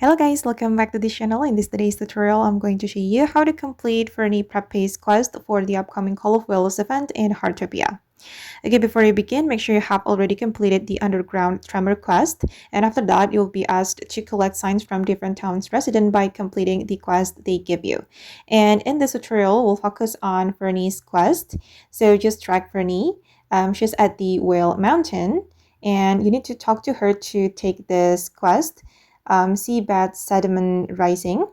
Hello guys, welcome back to this channel. In today's tutorial, I'm going to show you how to complete Vernie Prep Quest for the upcoming Call of Whales event in Heartopia. Okay, before you begin, make sure you have already completed the underground tremor quest, and after that, you'll be asked to collect signs from different towns resident by completing the quest they give you. And in this tutorial, we'll focus on Vernie's quest. So just track Vernie. She's at the Whale Mountain, and you need to talk to her to take this quest. Seabed Sediment Rising.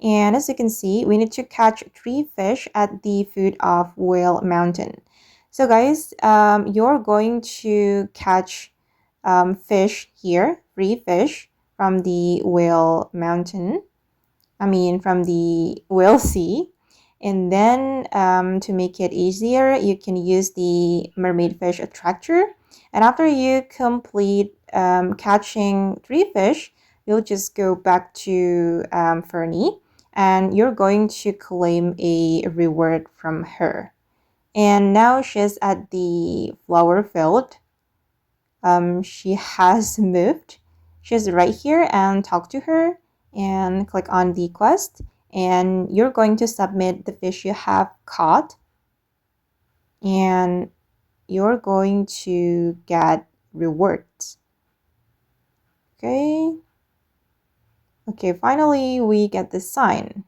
And as you can see, we need to catch 3 fish at the foot of Whale Mountain. So guys, you're going to catch fish here, 3 fish from the Whale Mountain. From the Whale Sea. And then to make it easier, you can use the Mermaid Fish Attractor. And after you complete catching 3 fish, you'll just go back to Vernie, and you're going to claim a reward from her. And now she's at the flower field. She has moved. She's right here, and talk to her and click on the quest. And you're going to submit the fish you have caught. And you're going to get rewards. Okay, finally we get the sign.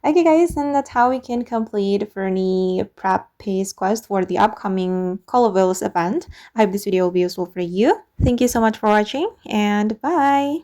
Okay guys, and that's how we can complete Vernie Prep Quest for the upcoming Call of Whales event. I hope this video will be useful for you. Thank you so much for watching, and bye!